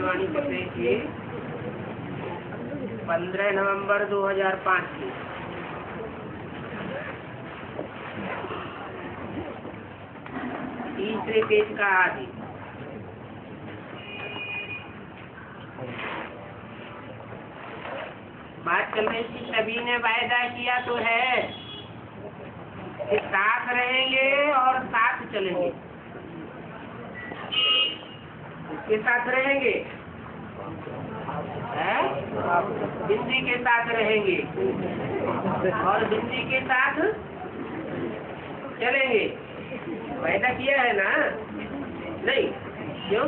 वाणी पते की 15 नवंबर 2005 की तीसरे पेज का आदि। बात चल रही थी, सभी ने वायदा किया तो है कि साथ रहेंगे और साथ चलेंगे। किसके साथ रहेंगे? बिंदी के साथ रहेंगे और बिंदी के साथ चलेंगे। वायदा किया है ना? नहीं क्यों?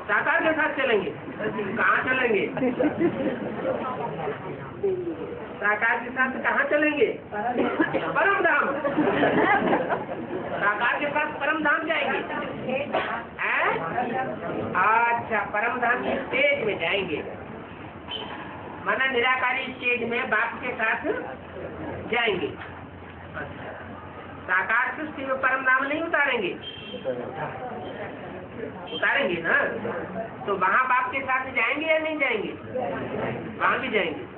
साकार के साथ चलेंगे। कहाँ चलेंगे? साकार के साथ कहाँ चलेंगे? परम धाम। साकार के साथ परम धाम जाएंगे। अच्छा, परम धाम की स्टेज में जाएंगे, माना निराकारी स्टेज में बाप के साथ जाएंगे। साकार सृष्टि में परम धाम नहीं उतारेंगे? उतारेंगे ना। तो वहाँ बाप के साथ जाएंगे या नहीं जाएंगे? वहाँ भी जाएंगे।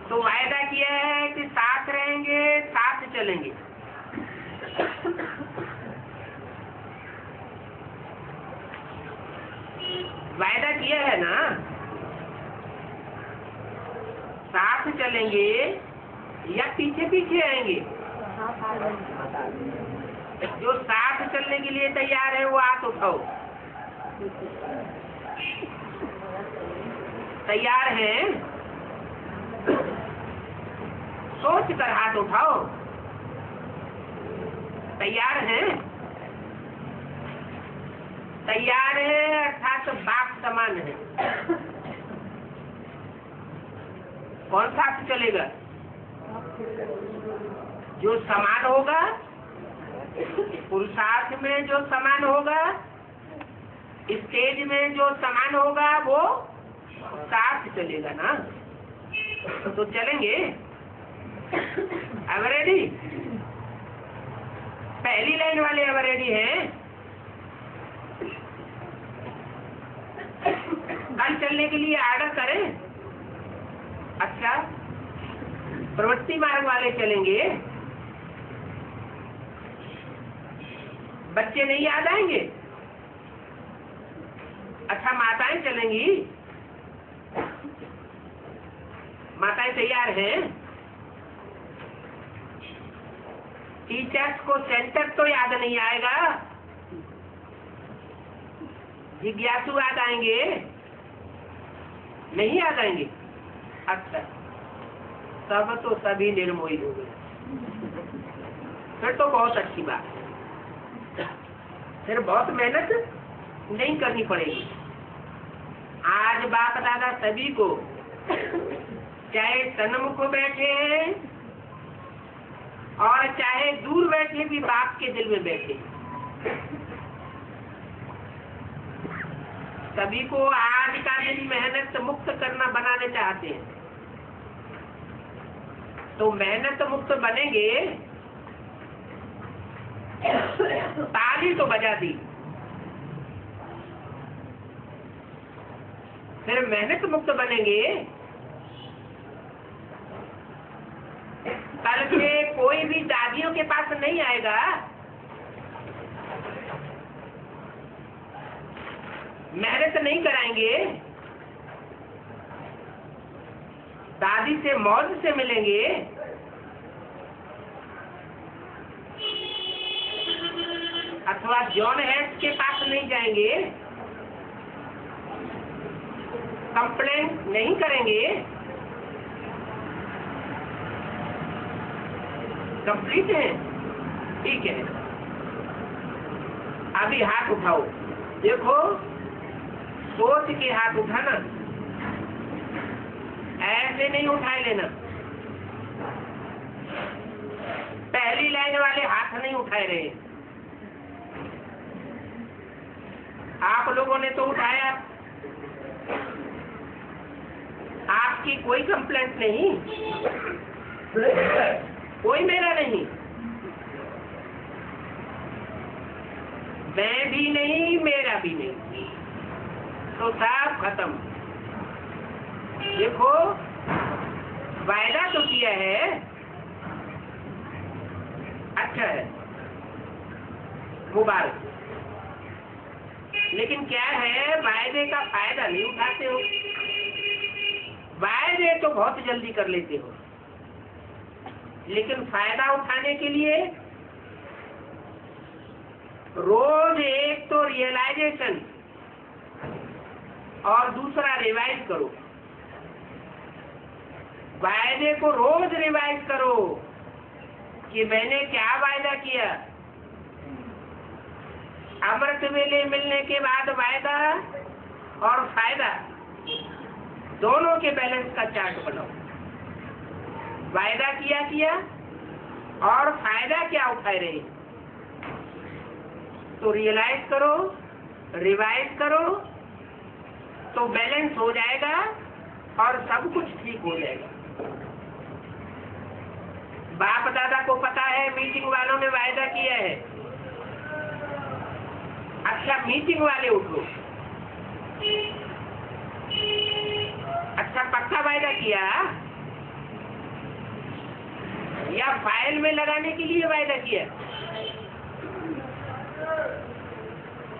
तो वायदा किया है कि साथ रहेंगे, साथ चलेंगे। वायदा किया है ना? साथ चलेंगे या पीछे पीछे आएंगे? जो साथ चलने के लिए तैयार है वो हाथ उठाओ। तैयार हैं? सोच कर हाथ उठाओ। तैयार हैं? तैयार है अर्थात बाप समान है। कौन सा चलेगा? जो समान होगा, पुरुषार्थ में जो समान होगा, स्टेज में जो समान होगा, वो साथ चलेगा ना। तो चलेंगे। अब रेडी? पहली लाइन वाले अब रेडी हैं? कल चलने के लिए आर्डर करें? अच्छा, प्रवृत्ति मार्ग वाले चलेंगे? बच्चे नहीं याद आएंगे? अच्छा, माताएं चलेंगी? माताएं तैयार हैं? टीचर्स को सेंटर तो याद नहीं आएगा, जिज्ञासु याद आएंगे? नहीं याद आएंगे? अच्छा, तब तो सभी निर्मोही हो गए। फिर तो बहुत अच्छी बात है, फिर बहुत मेहनत नहीं करनी पड़ेगी। आज बाप दादा सभी को, चाहे सन्मुख बैठे हैं और चाहे दूर बैठे भी, बाप के दिल में बैठे, सभी को आज का दिन मेहनत मुक्त करना बनाने चाहते हैं। तो मेहनत मुक्त बनेंगे, ताली तो बजा दी, फिर मेहनत मुक्त बनेंगे। कल से कोई भी दादियों के पास नहीं आएगा, मेहनत नहीं कराएंगे, दादी से मौज से मिलेंगे, अथवा जॉन हेड के पास नहीं जाएंगे, कंप्लेंट नहीं करेंगे। कंप्लीट है? ठीक है। अभी हाथ उठाओ। देखो, सोच के हाथ उठाना, ऐसे नहीं उठाए लेना। पहली लाइन वाले हाथ नहीं उठाए रहे, आप लोगों ने तो उठाया। आपकी कोई कंप्लेंट नहीं, कोई मेरा नहीं, मैं भी नहीं, मेरा भी नहीं, तो सब खत्म। देखो, वायदा तो किया है, अच्छा है, मुबारक। लेकिन क्या है, वायदे का फायदा नहीं उठाते हो। वायदे तो बहुत जल्दी कर लेते हो, लेकिन फायदा उठाने के लिए रोज एक तो रियलाइजेशन और दूसरा रिवाइज करो। वायदे को रोज रिवाइज करो कि मैंने क्या वायदा किया। अमृत वेले मिलने के बाद वायदा और फायदा दोनों के बैलेंस का चार्ट बनाओ। वायदा किया और फायदा क्या उठाए रहे, तो रियलाइज करो, रिवाइज करो, तो बैलेंस हो जाएगा और सब कुछ ठीक हो जाएगा। बाप दादा को पता है मीटिंग वालों ने वायदा किया है। अच्छा, मीटिंग वाले उठो। अच्छा, पक्का वायदा किया या फाइल में लगाने के लिए वायदा किया?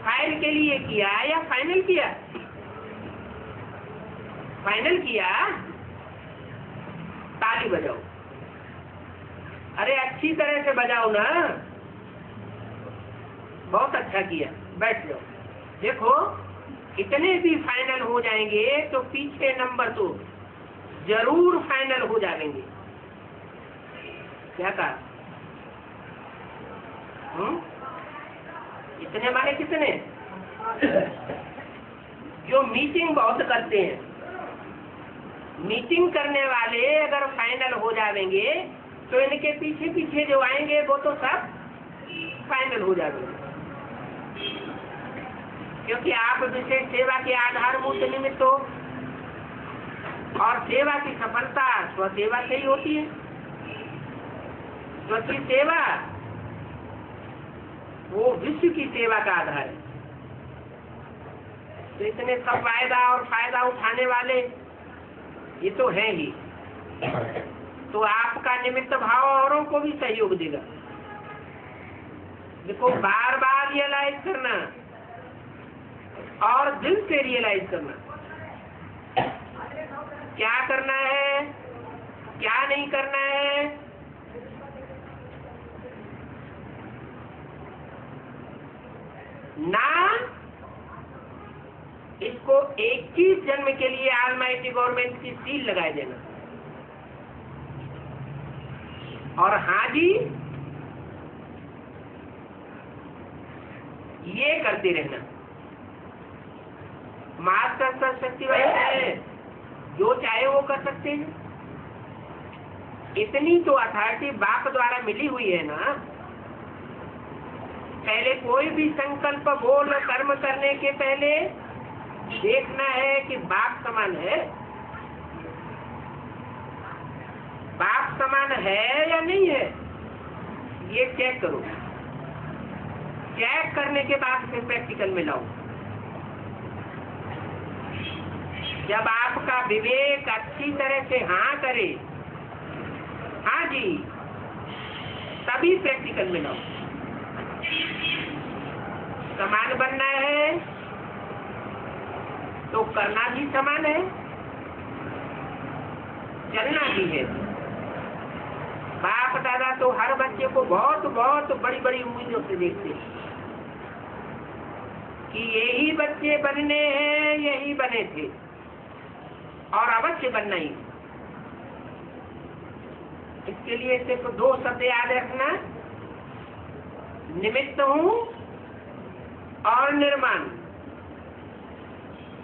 फाइल के लिए किया या फाइनल किया? फाइनल किया। ताली बजाओ। अरे अच्छी तरह से बजाओ ना। बहुत अच्छा किया, बैठ जाओ। देखो इतने भी फाइनल हो जाएंगे तो पीछे नंबर तो जरूर फाइनल हो जाएंगे। क्या कहा? इतने माने कितने? जो मीटिंग बहुत करते हैं, मीटिंग करने वाले अगर फाइनल हो जाएंगे तो इनके पीछे पीछे जो आएंगे वो तो सब फाइनल हो जाएंगे, क्योंकि आप विशेष सेवा के आधारभूत निमित्त हो और सेवा की सफलता स्वसेवा से ही होती है। स्वकी सेवा वो विश्व की सेवा का आधार है। तो इतने सब वायदा और फायदा उठाने वाले ये तो है ही, तो आपका निमित्त भाव औरों को भी सहयोग देगा। देखो, बार बार रियलाइज करना और दिल से रियलाइज करना, क्या करना है क्या नहीं करना है। ना इसको 21 जन्म के लिए ऑलमाइटी गवर्नमेंट की सील लगाए देना, और हाँ जी ये करते रहना। मास्टर सर्वशक्ति है, जो चाहे वो कर सकते हैं। इतनी तो अथॉरिटी बाप द्वारा मिली हुई है ना। पहले कोई भी संकल्प बोल कर्म करने के पहले देखना है कि बाप समान है, बाप समान है या नहीं है, ये चेक करो। चेक करने के बाद फिर प्रैक्टिकल में लाओ। जब आपका विवेक अच्छी तरह से हाँ करे, हाँ जी, तभी प्रैक्टिकल में लाओ। समान बनना है तो करना भी समान है, चलना भी है। बाप दादा तो हर बच्चे को बहुत बहुत बड़ी बड़ी उम्मीदों से देखते हैं कि यही बच्चे बनने हैं, यही बने थे और अवश्य बनना ही। इसके लिए सिर्फ 2 शब्द याद रखना, निमित्त हूं और निर्माण।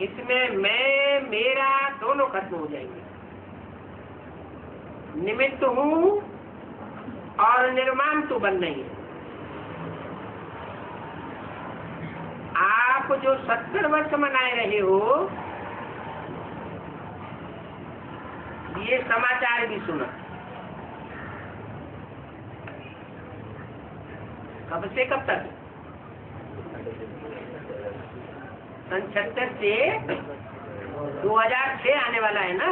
इसमें मैं मेरा दोनों खत्म हो जाएंगे। निमित्त हूं और निर्माण तो बनना ही है। आप जो 70 वर्ष मनाए रहे हो, ये समाचार भी सुना। कब से कब तक? 76 से 2006 आने वाला है ना।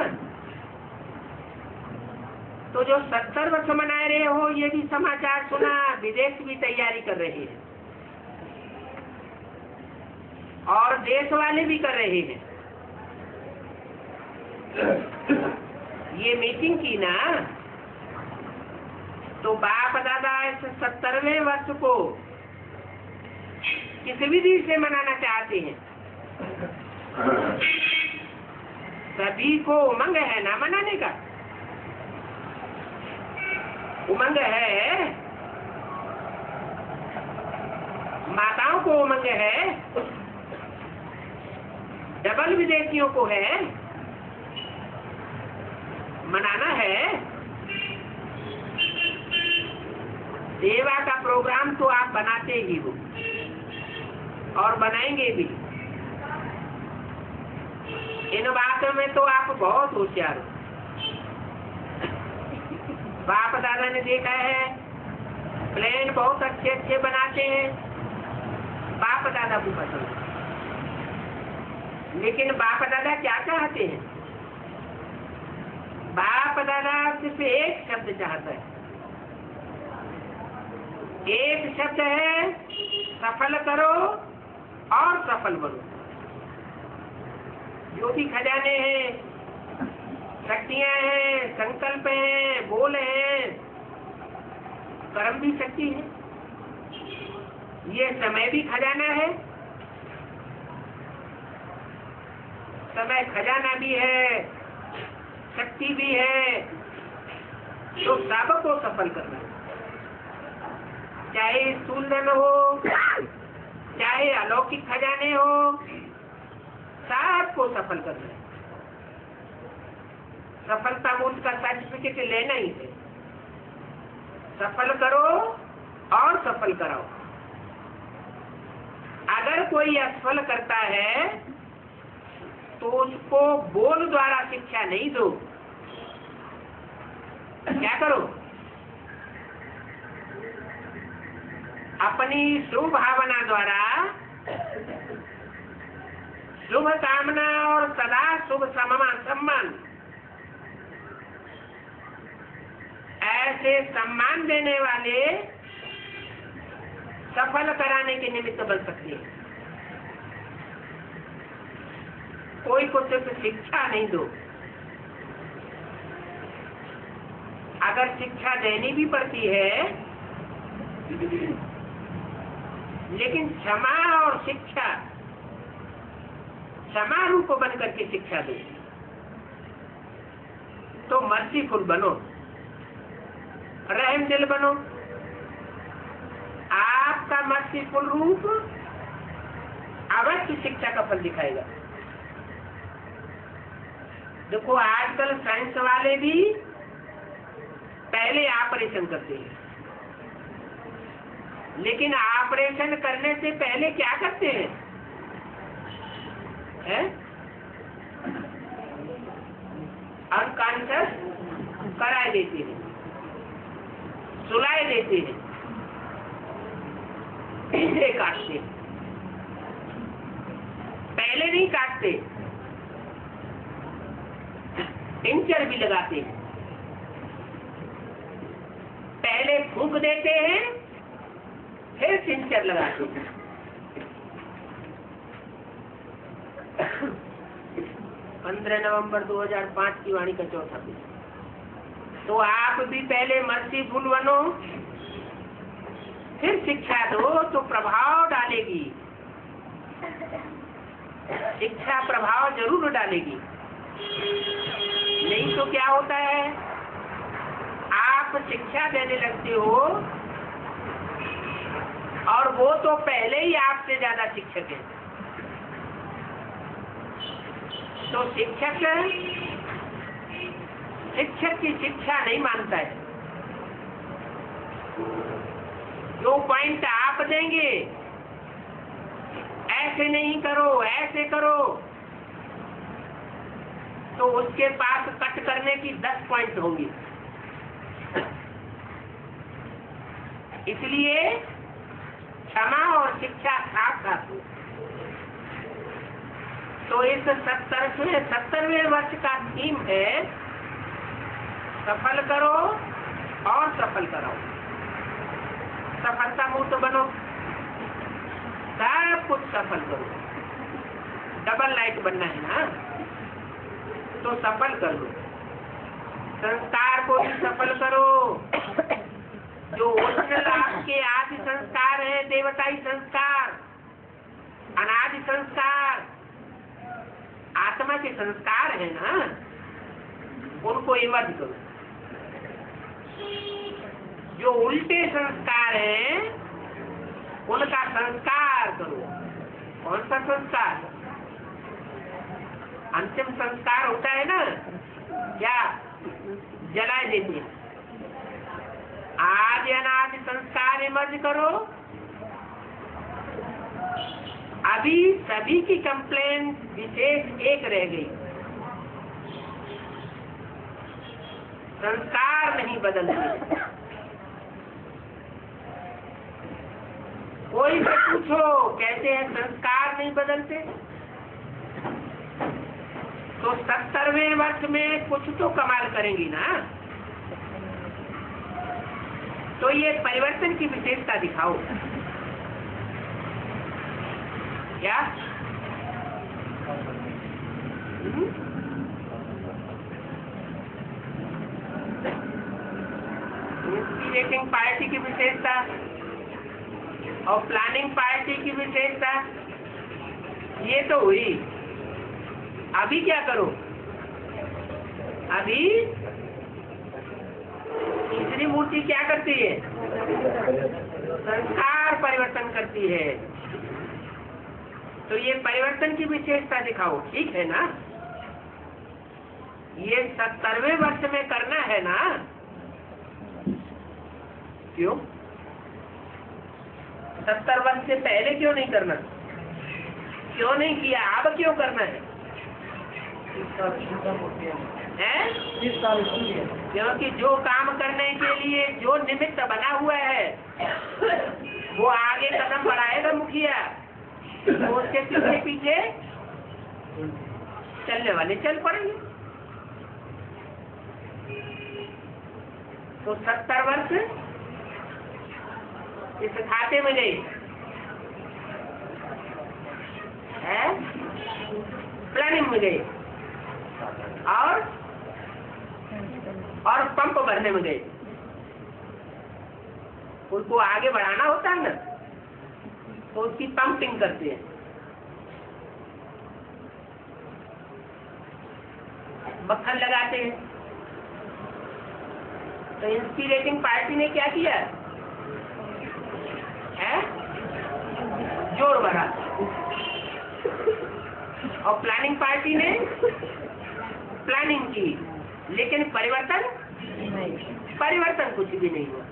तो जो 70 वर्ष मनाए रहे हो, ये भी समाचार सुना। विदेश भी तैयारी कर रहे हैं और देश वाले भी कर रहे हैं। ये मीटिंग की ना, तो बाप दादा इस 70वें वर्ष को किस विधि से मनाना चाहते हैं। सभी को उमंग है ना मनाने का, उमंग है। माताओं को उमंग है, डबल विदेशियों को है, मनाना है। सेवा का प्रोग्राम तो आप बनाते ही हो और बनाएंगे भी। इन बातों में तो आप बहुत होशियार हो। बाप दादा ने देखा है, प्लेन बहुत अच्छे अच्छे बनाते हैं, बाप दादा को पसंद है। लेकिन बाप दादा क्या चाहते हैं? बाप दादा सिर्फ एक शब्द चाहता है, एक शब्द है, सफल करो और सफल बनो। जो भी खजाने हैं, शक्तियां हैं, संकल्प हैं, बोल हैं, कर्म भी शक्ति है, ये समय भी खजाना है। समय खजाना भी है, शक्ति भी है, तो सबको सफल करना है। चाहे स्थूल धन हो, चाहे अलौकिक खजाने हो, सबको सफल करना है। सफलता मूर्त का सर्टिफिकेट लेना ही है। सफल करो और सफल कराओ। अगर कोई असफल करता है तो उसको बोल द्वारा शिक्षा नहीं दो। क्या करो? अपनी शुभ भावना द्वारा, शुभ कामना और सदा शुभ सम्मान, ऐसे सम्मान देने वाले सफल कराने के निमित्त बन सकते हैं। कोई को सिर्फ शिक्षा नहीं दो। अगर शिक्षा देनी भी पड़ती है, लेकिन क्षमा और शिक्षा, क्षमा रूप बन करके शिक्षा दो, तो मर्सीफुल बनो, रहम दिल बनो। आपका मर्सीफुल रूप अवश्य शिक्षा का फल दिखाएगा। देखो, आजकल साइंस वाले भी पहले ऑपरेशन करते हैं, लेकिन ऑपरेशन करने से पहले क्या करते हैं? अनकॉन्शियस कराए देते हैं, सुलाए देते हैं, पीछे काटते हैं, पहले नहीं काटते, टिंचर भी लगाते हैं। पहले फूंक देते हैं, फिर टिंचर लगाते हैं। 15 नवंबर 2005 की वाणी का चौथा पेज। तो आप भी पहले मर्सीफुल बनो, फिर शिक्षा दो तो प्रभाव डालेगी। शिक्षा प्रभाव जरूर डालेगी। नहीं तो क्या होता है, आप शिक्षा देने लगते हो और वो तो पहले ही आपसे ज्यादा शिक्षक है। तो शिक्षक की शिक्षा नहीं मानता है। जो पॉइंट आप देंगे, ऐसे नहीं करो, ऐसे करो, तो उसके पास कट करने की 10 पॉइंट होंगी। इसलिए क्षमा और शिक्षा साथ साथ हो। तो इस 70वें वर्ष का थीम है सफल करो और सफल कराओ। सफलता मूर्त बनो, सब कुछ सफल करो। डबल लाइट बनना है ना, तो सफल कर लो। संस्कार को भी सफल करो। जो ओरिजिनल आपके आदि संस्कार है, देवताई संस्कार, अनादि संस्कार, आत्मा के संस्कार है ना, उनको इमर्ज करो। जो उल्टे संस्कार हैं, उनका संस्कार करो। कौन सा संस्कार? अंतिम संस्कार होता है ना, क्या जलाए देते हैं। आदि अनादि संस्कार इमर्ज करो। अभी सभी की कंप्लेन विशेष एक रह गई, संस्कार नहीं बदलते। कोई से पूछो कैसे हैं, संस्कार नहीं बदलते। तो 70वें वर्ष में कुछ तो कमाल करेंगी ना। तो ये परिवर्तन की विशेषता दिखाओ। क्या इंस्पिरेटिंग पार्टी की विशेषता और प्लानिंग पार्टी की विशेषता, ये तो हुई। अभी क्या करो, अभी तीसरी मूर्ति क्या करती है, संस्कार परिवर्तन करती है। तो ये परिवर्तन की विशेषता दिखाओ, ठीक है ना। ये 70वें वर्ष में करना है ना, क्यों 70 वर्ष से पहले क्यों नहीं करना, क्यों नहीं किया, अब क्यों करना है? क्योंकि जो काम करने के लिए जो निमित्त बना हुआ है वो आगे कदम बढ़ाएगा मुखिया, तो उसके पीछे पीछे चलने वाले चल पड़ेंगे। तो 70 वर्ष इस खाते में गई है, प्लानिंग में गई और पंप भरने में गए। उनको आगे बढ़ाना होता है ना, तो उसकी पंपिंग करते हैं। मक्खन लगाते हैं। तो इंस्पिरेटिंग पार्टी ने क्या किया है, जोर भरा, और प्लानिंग पार्टी ने प्लानिंग की, लेकिन परिवर्तन कुछ भी नहीं हुआ।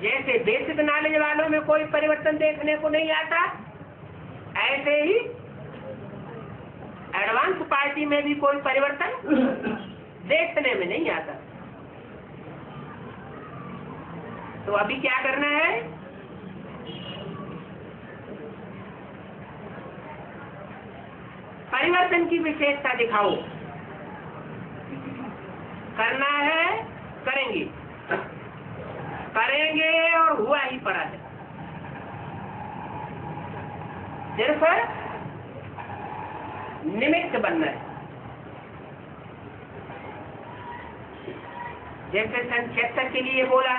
जैसे बेसिक नॉलेज वालों में कोई परिवर्तन देखने को नहीं आता, ऐसे ही एडवांस पार्टी में भी कोई परिवर्तन देखने में नहीं आता। तो अभी क्या करना है, परिवर्तन की विशेषता दिखाओ। करना है, करेंगे और हुआ ही पड़ा है। सिर्फ निमित्त बनना है। जैसे सन 76 के लिए बोला,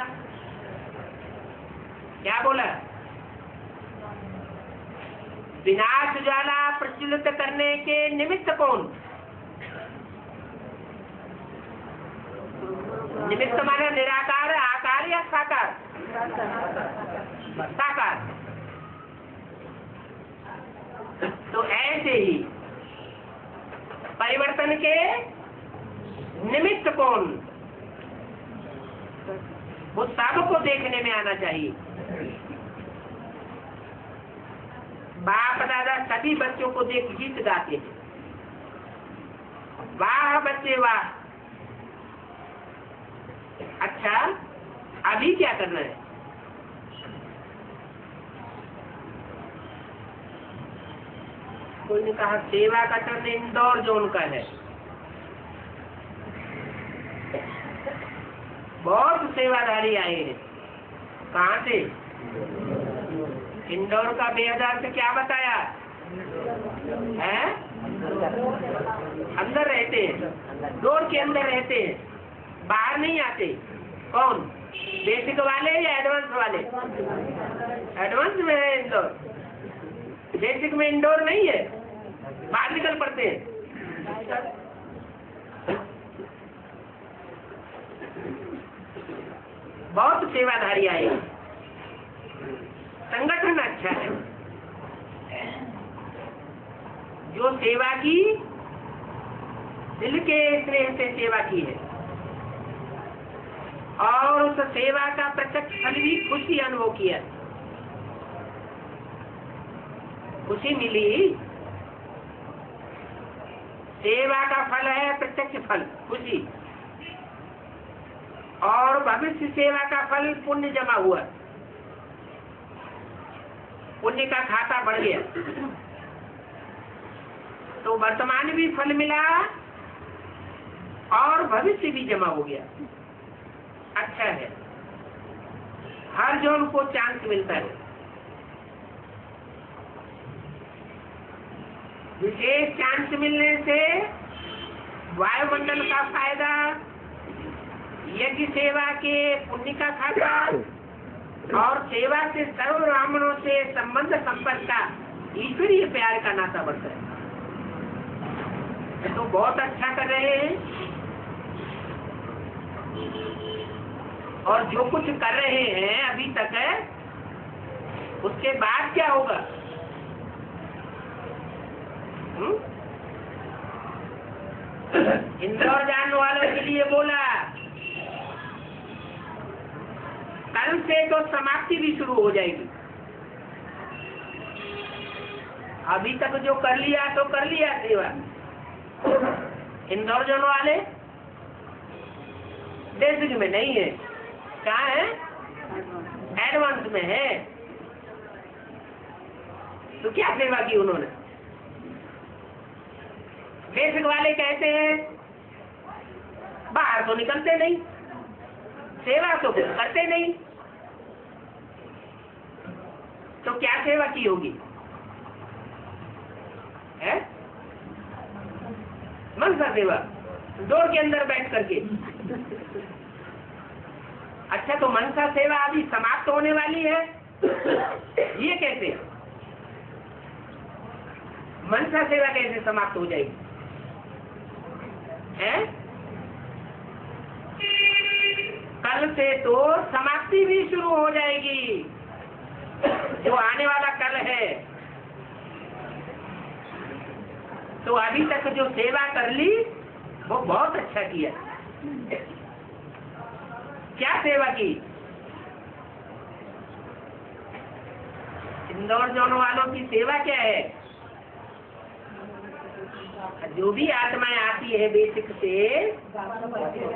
क्या बोला, विनाश ज्वाला प्रज्वलित करने के निमित्त कौन, निमित्त माना निराकार, आकार या साकार, साकार। तो ऐसे ही परिवर्तन के निमित्त कौन, वो सबको देखने में आना चाहिए। बाप दादा सभी बच्चों को देख गीत गाते हैं, वाह बच्चे वाह। अच्छा, अभी क्या करना है, कोई ने कहा सेवा का चरण इंदौर जोन का है। बहुत सेवाधारी आए हैं, कहाँ से, इंदौर का 2000 से क्या बताया है, अंदर रहते हैं, डोर के अंदर रहते हैं, बाहर नहीं आते। कौन, बेसिक वाले या एडवांस वाले? एडवांस में है इंदौर, बेसिक में इंदौर नहीं है, बाहर निकल पड़ते हैं। बहुत सेवाधारी आए, संगठन अच्छा है। जो सेवा की, दिल के स्नेह से सेवा की है, और उस सेवा का प्रत्यक्ष फल भी खुशी अनुभव किया, खुशी मिली। सेवा का फल है प्रत्यक्ष फल, खुशी, और भविष्य सेवा का फल पुण्य जमा हुआ, पुण्य का खाता बढ़ गया। तो वर्तमान भी फल मिला और भविष्य भी जमा हो गया। अच्छा है, हर जोन को चांस मिलता है। विशेष चांस मिलने से वायुमंडल का फायदा, यज्ञ सेवा के पुण्य का खाता, और सेवा से सर्व ब्राह्मणों से संबंध संपर्क का ईश्वरीय प्यार का नाता बढ़ता है। तो बहुत अच्छा कर रहे हैं। और जो कुछ कर रहे हैं अभी तक है, उसके बाद क्या होगा? इंदौर जाने वालों के लिए बोला, कल से तो समाप्ति भी शुरू हो जाएगी। अभी तक जो कर लिया तो कर लिया सेवा। इंदौर जाने वाले बेसिक में नहीं है, कहाँ है? एडवांस में है। तो क्या सेवा की उन्होंने? बेसिक वाले कहते हैं बाहर तो निकलते नहीं, सेवा तो करते नहीं, तो क्या सेवा की होगी? है मनसा सेवा, डोर के अंदर बैठ करके। अच्छा, तो मनसा सेवा अभी समाप्त होने वाली है, ये कैसे? मनसा सेवा कैसे समाप्त हो जाएगी? है? कल से तो समाप्ति भी शुरू हो जाएगी। जो आने वाला कल है, तो अभी तक जो सेवा कर ली वो बहुत अच्छा किया। क्या सेवा की? इंदौर जोन वालों की सेवा क्या है? जो भी आत्माएं आती है बेसिक से,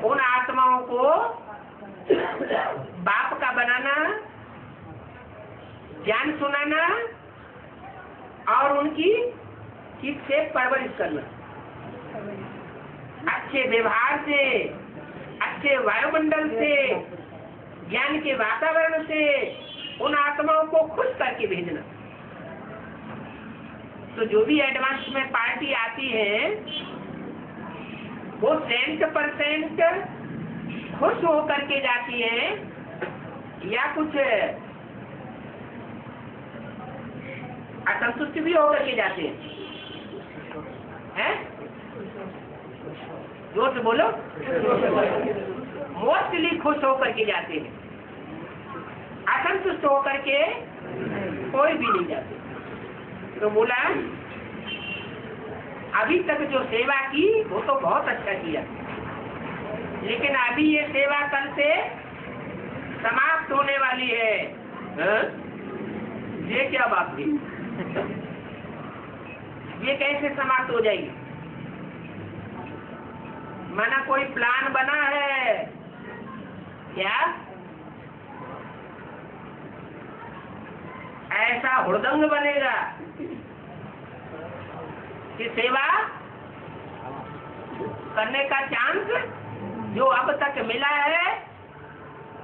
उन आत्माओं को बाप का बनाना, ज्ञान सुनाना और उनकी ठीक से परवरिश करना। अच्छे व्यवहार से, अच्छे वायुमंडल से, ज्ञान के वातावरण से उन आत्माओं को खुश करके भेजना। तो जो भी एडवांस में पार्टी आती है वो 100% खुश हो करके जाती है या कुछ असंतुष्ट भी होकर के जाते हैं? जोर से बोलो। मोस्टली खुश होकर के जाते हैं, असंतुष्ट होकर के कोई भी नहीं जाते। तो बोला अभी तक जो सेवा की वो तो बहुत अच्छा किया, लेकिन अभी ये सेवा कल से समाप्त होने वाली है। ये क्या बात थी? ये कैसे समाप्त हो जाएगी? माना कोई प्लान बना है क्या? ऐसा हुड़दंग बनेगा कि सेवा करने का चांस जो अब तक मिला है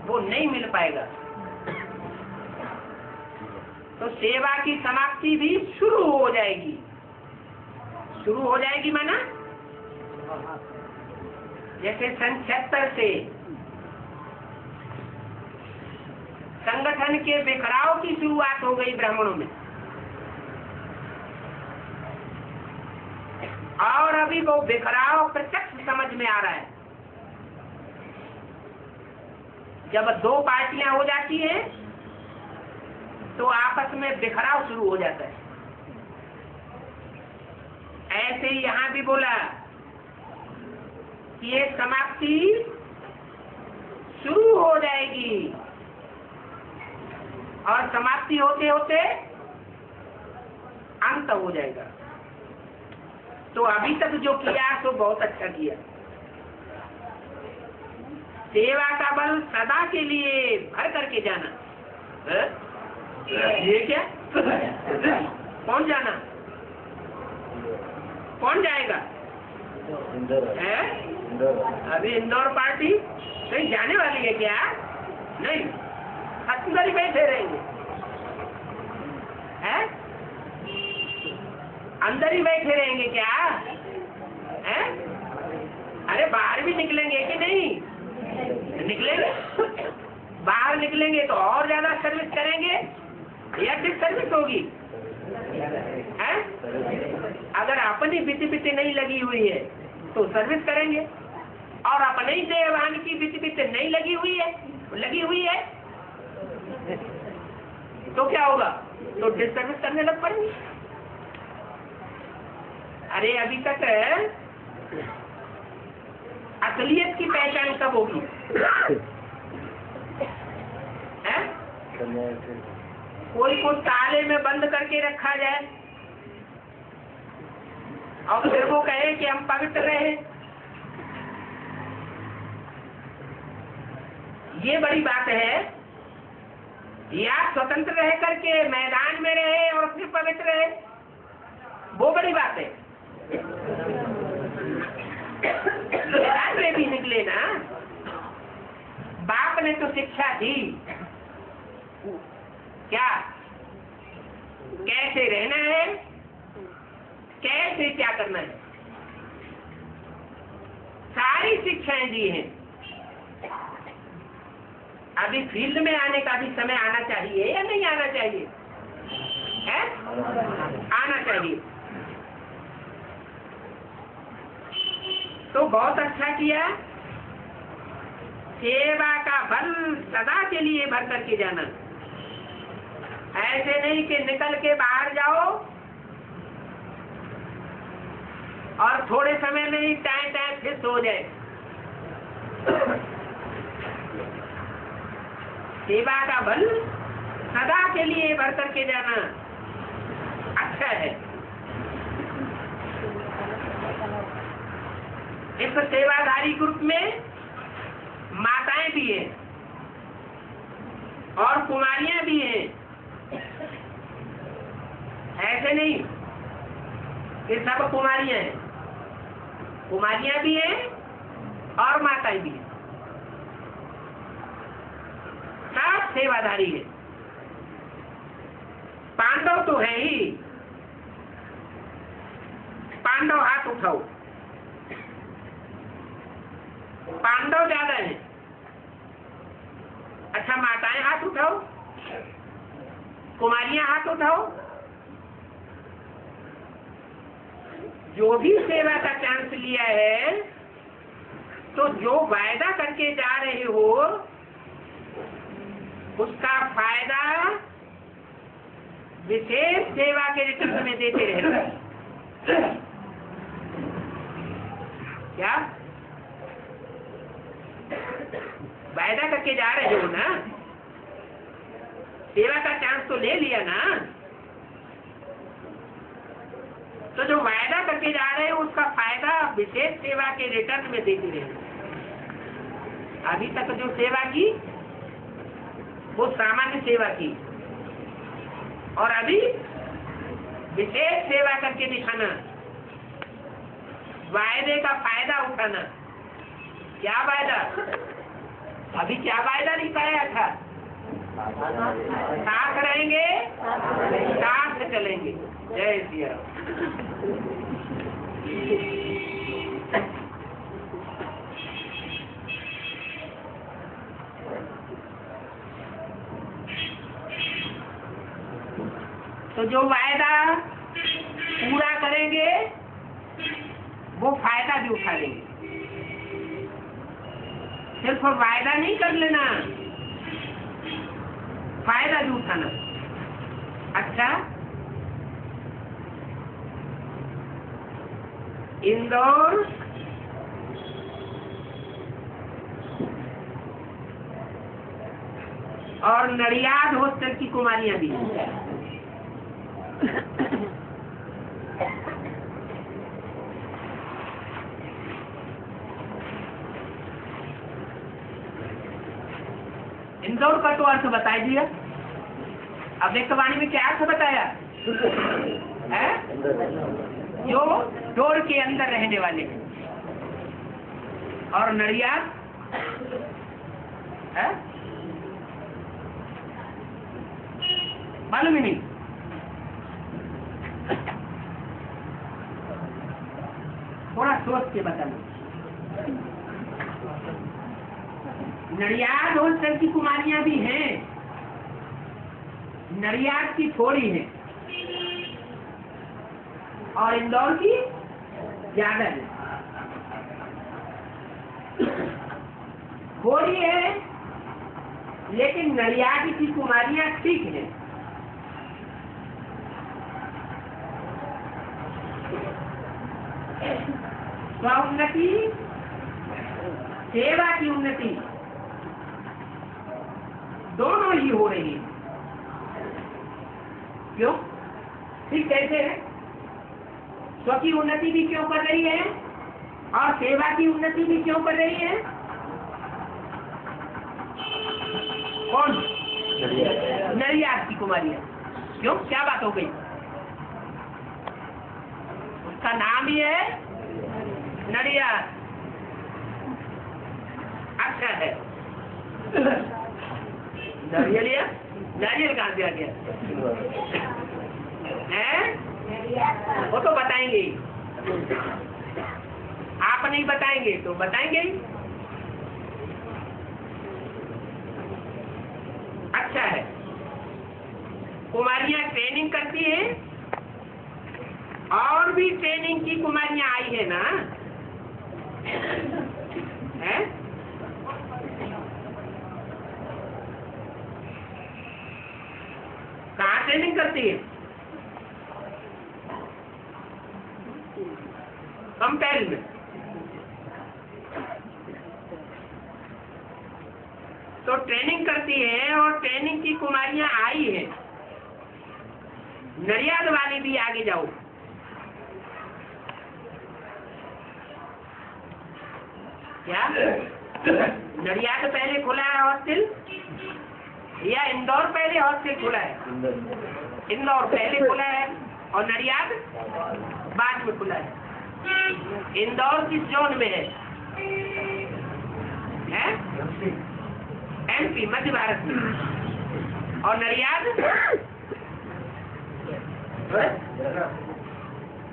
वो नहीं मिल पाएगा। तो सेवा की समाप्ति भी शुरू हो जाएगी। शुरू हो जाएगी माना जैसे सन 76 से संगठन के बिखराव की शुरुआत हो गई ब्राह्मणों में, और अभी वो बिखराव प्रत्यक्ष समझ में आ रहा है। जब दो पार्टियां हो जाती हैं तो आपस में बिखराव शुरू हो जाता है। ऐसे ही यहाँ भी बोला कि ये समाप्ति शुरू हो जाएगी और समाप्ति होते होते अंत हो जाएगा। तो अभी तक जो किया तो बहुत अच्छा किया। सेवा का बल सदा के लिए भर करके जाना है? ये क्या? कौन जाना? कौन जाएगा? है? अभी इंदौर पार्टी कहीं जाने वाली है क्या? नहीं, अंदर ही बैठे रहेंगे। है? अंदर ही बैठे रहेंगे क्या? है? अरे बाहर भी निकलेंगे कि नहीं? निकलेंगे। बाहर निकलेंगे तो और ज्यादा सर्विस करेंगे या डिस सर्विस होगी? है? अगर अपन अपनी बिति बिति नहीं लगी हुई है तो सर्विस करेंगे, और अपने ही देवान की बिति बिति नहीं लगी हुई है तो क्या होगा? तो डिसर्विस करने लग पड़ेंगे। अरे अभी तक असलियत की पहचान कब होगी? कोई को ताले में बंद करके रखा जाए और फिर वो कहे कि हम पवित्र रहे, ये बड़ी बात है। या स्वतंत्र रह करके मैदान में रहे और फिर पवित्र रहे, वो बड़ी बात है। मैदान में भी निकले ना, बाप ने तो शिक्षा दी क्या, कैसे रहना है, कैसे क्या करना है, सारी शिक्षाएं दी हैं। अभी फील्ड में आने का भी समय आना चाहिए या नहीं आना चाहिए? है? आना चाहिए। तो बहुत अच्छा किया, सेवा का फल सदा के लिए भर करके जाना। ऐसे नहीं कि निकल के बाहर जाओ और थोड़े समय में ही टाइम फिक्स हो जाए। सेवा का बल सदा के लिए भर करके जाना अच्छा है। इस सेवाधारी ग्रुप में माताएं भी हैं और कुमारियां भी हैं। ऐसे नहीं कि सब कुमारियां हैं, कुमारियां भी हैं और माताएं भी हैं, सब सेवाधारी है। पांडव तो है ही, पांडव हाथ उठाओ, पांडव ज्यादा है। अच्छा माताएं हाथ उठाओ, कुमारियां हाथ उठाओ। जो भी सेवा का चांस लिया है, तो जो वायदा करके जा रहे हो उसका फायदा विशेष सेवा के रिटर्न में देते रहना। क्या वायदा करके जा रहे हो ना, सेवा का चांस तो ले लिया ना, तो जो वायदा करके जा रहे हो उसका फायदा विशेष सेवा के रिटर्न में देते रहना। अभी तक जो सेवा की वो सामान्य सेवा की, और अभी विशेष सेवा करके दिखाना, वायदे का फायदा उठाना। क्या वायदा? अभी क्या वायदा निकाला था? साथ रहेंगे, साथ चलेंगे। जय श्री राम। तो जो वायदा पूरा करेंगे वो फायदा भी उठा लेंगे। सिर्फ वायदा नहीं कर लेना, फायदा भी उठाना। अच्छा इंदौर और नडियाद हॉस्टल की कुमारियां भी इंदौर का तो अर्थ बता दिया। अब व्यक्तवाणी में क्या अर्थ बताया है? जो डोर के अंदर रहने वाले, और नडियाद है मालूम ही नहीं। थोड़ा सोच के बताना। नडियाद हॉस्टल की कुमारियां भी हैं, नडियाद की थोड़ी हैं और इंदौर की ज्यादा है। हो रही है, लेकिन नडियाद की कुमारियां ठीक है। उन्नति, सेवा की उन्नति दोनों ही हो रही है। क्यों? ठीक कैसे है? स्व की उन्नति भी क्यों कर रही है और सेवा की उन्नति भी क्यों कर रही है? कौन? नडियाद की कुमारियां। क्यों? क्या बात हो गई? उसका नाम ही है नडियाद। अच्छा है। नारियल कहाँ से आ गया है? वो तो बताएंगे ही। आप नहीं बताएंगे तो बताएंगे ही। अच्छा है। कुमारियां ट्रेनिंग करती हैं, और भी ट्रेनिंग की कुमारियां आई है ना, है? कहाँ ट्रेनिंग करती है? कंपेल में। तो ट्रेनिंग करती है और ट्रेनिंग की कुमारियां आई है। नडियाद वाली भी आगे जाओ। क्या नडियाद पहले खुला है हॉस्टल या इंदौर पहले हॉस्टल खुला है? इंदौर पहले खुला है और नडियाद बाद में खुला है। इंदौर किस जोन में है? एमपी, मध्य भारत में। और नडियाद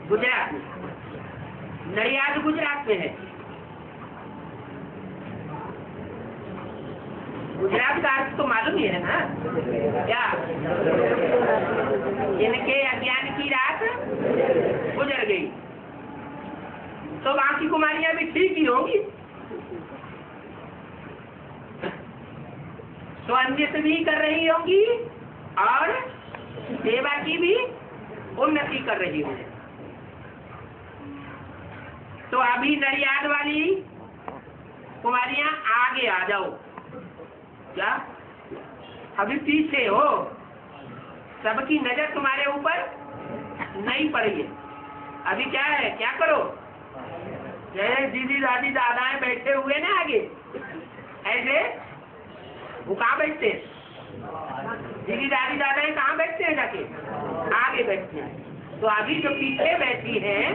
गुजरात में। नडियाद गुजरात में है। गुजरात का अर्थ तो मालूम ही है ना? क्या? इनके अज्ञान की रात गुजर गई। तो वहां की कुमारियां भी ठीक ही होंगी। स्वान्वित भी कर रही होंगी और सेवा की भी उन्नति कर रही होंगी। तो अभी नडियाद वाली कुमारियां आगे आ जाओ। क्या? अभी पीछे हो, सबकी नजर तुम्हारे ऊपर नहीं पड़ी है। अभी क्या है? क्या करो? जैसे दीदी दादी दादाएं बैठे हुए ना आगे, ऐसे वो कहाँ बैठते हैं? दीदी दादी दादाएं कहाँ बैठते हैं? जाके आगे बैठते हैं। तो अभी जो पीछे बैठी हैं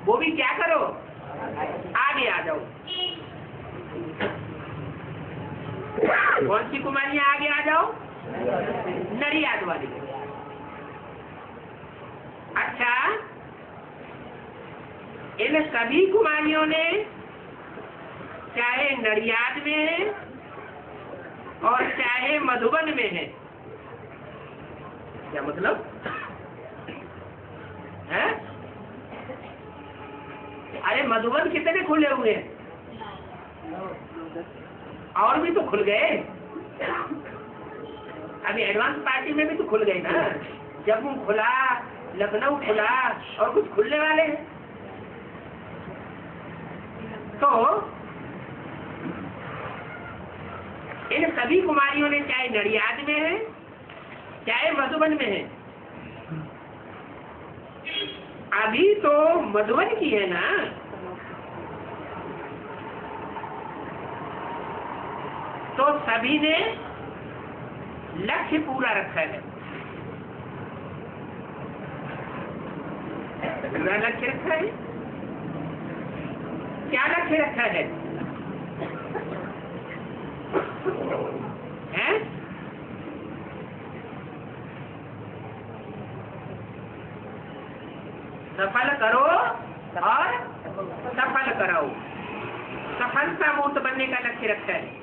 वो भी क्या करो? आगे आ जाओ। कौन सी कुमारियां आगे आ जाओ? नडियाद वाली। अच्छा, इन सभी कुमारियों ने चाहे नडियाद में है और चाहे मधुबन में है, क्या मतलब है? अरे मधुबन कितने खुले हुए हैं? और भी तो खुल गए। अभी एडवांस पार्टी में भी तो खुल गए ना। जम्मू खुला, लखनऊ खुला और कुछ खुलने वाले हैं। तो इन सभी कुमारियों ने चाहे नडियाद में है चाहे मधुबन में है, अभी तो मधुबन की है ना। तो सभी ने लक्ष्य पूरा रखा है। पूरा लक्ष्य रखा है। क्या लक्ष्य रखा है? हैं? सफल करो और सफल कराओ। सफलता मूर्त बनने का लक्ष्य रखा है।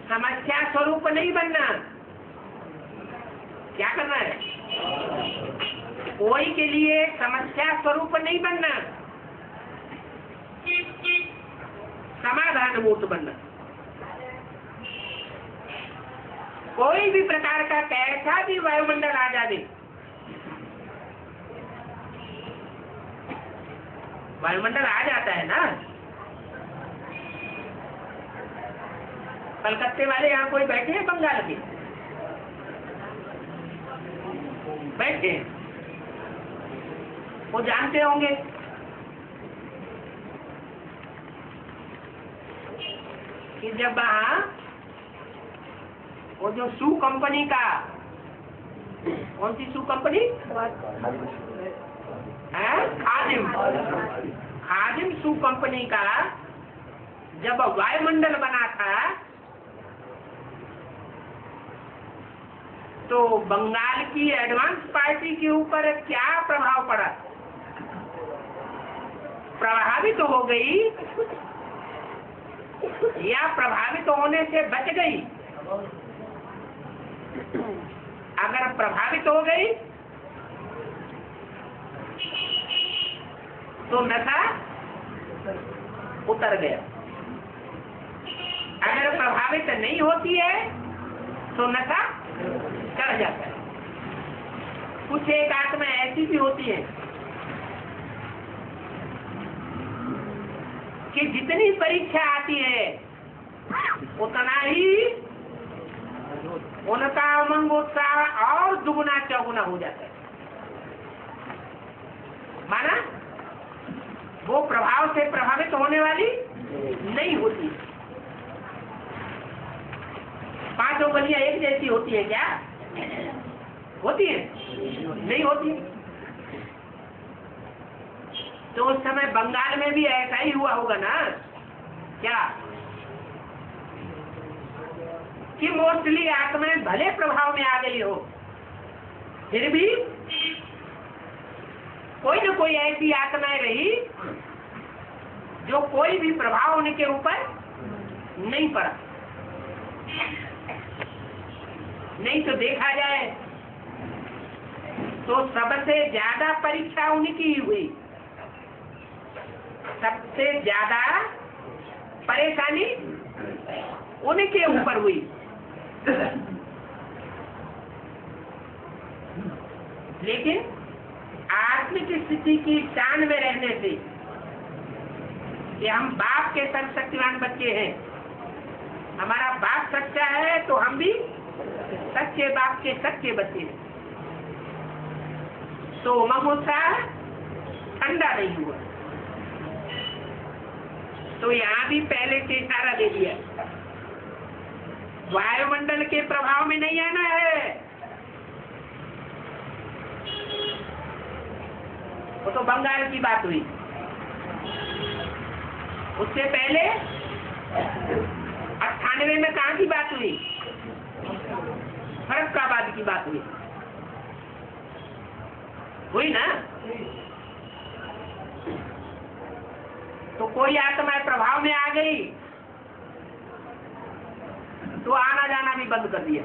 समस्या स्वरूप नहीं बनना। क्या करना है? कोई के लिए समस्या स्वरूप नहीं बनना, समाधान मूर्त बनना। कोई भी प्रकार का कैसा भी वायुमंडल आ जाए, वायुमंडल आ जाता है ना। कलकत्ते वाले यहाँ कोई बैठे हैं बंगाल के? बैठे हैं, वो जानते होंगे कि जब वहाँ वो जो शू कंपनी का, कौन सी शू कंपनी है, खादिम शू कंपनी का जब वायुमंडल बना था तो बंगाल की एडवांस पार्टी के ऊपर क्या प्रभाव पड़ा? प्रभावित तो हो गई या प्रभावित होने से बच गई? अगर प्रभावित हो गई तो नशा उतर गया, अगर प्रभावित नहीं होती है तो नशा चढ़ जाता है। कुछ एक आत्मा ऐसी भी होती है कि जितनी परीक्षा आती है उतना ही उनका उमंग उत्साह और दुगुना चौगुना हो जाता है। माना वो प्रभाव से प्रभावित होने वाली नहीं होती। पांचों बलियां एक जैसी होती है क्या? होती है? नहीं होती। तो उस समय बंगाल में भी ऐसा ही हुआ होगा ना क्या, कि मोस्टली आत्माएं भले प्रभाव में आ गई हो, फिर भी कोई न कोई ऐसी आत्माएं रही जो कोई भी प्रभाव उनके ऊपर नहीं पड़ा। नहीं तो देखा जाए तो सबसे ज्यादा परीक्षा उनकी ही हुई, सबसे ज्यादा परेशानी उनके ऊपर हुई। लेकिन आत्मिक स्थिति की शान में रहने से कि हम बाप के सर्वशक्तिमान बच्चे हैं, हमारा बाप सच्चा है तो हम भी सच्चे बाप के सच्चे बच्चे हैं, तो उमंग उत्साह ठंडा नहीं हुआ। तो यहाँ भी पहले से इशारा दे दिया, वायुमंडल के प्रभाव में नहीं आना है। वो तो बंगाल की बात हुई। उससे पहले 98 में कहाँ की बात हुई? फरक्काबाद की बात हुई ना। तो कोई आत्मा प्रभाव में आ गई तो आना जाना भी बंद कर दिया।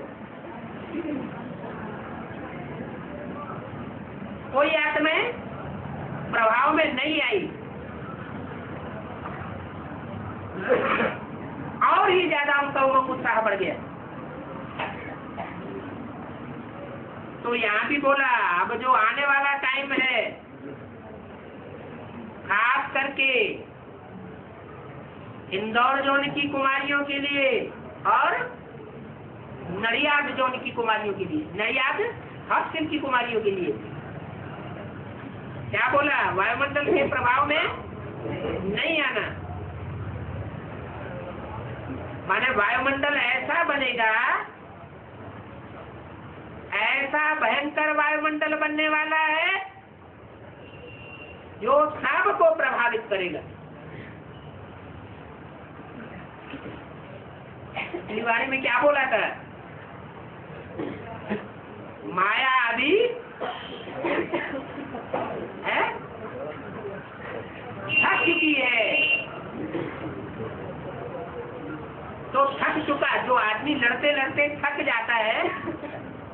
कोई आत्मा प्रभाव में नहीं आई और ही ज्यादा उनका उत्साह बढ़ गया। तो यहाँ भी बोला अब जो आने वाला टाइम है, खास करके इंदौर जोन की कुमारियों के लिए और नडियाद जोन की कुमारियों के लिए, नडियाद हॉस्टल की कुमारियों के लिए क्या बोला? वायुमंडल के प्रभाव में नहीं आना। माने वायुमंडल ऐसा बनेगा, ऐसा भयंकर वायुमंडल बनने वाला है जो सबको प्रभावित करेगा। बारे में क्या बोला था? माया अभी है थक चुकी है। तो थक चुका, जो आदमी लड़ते लड़ते थक जाता है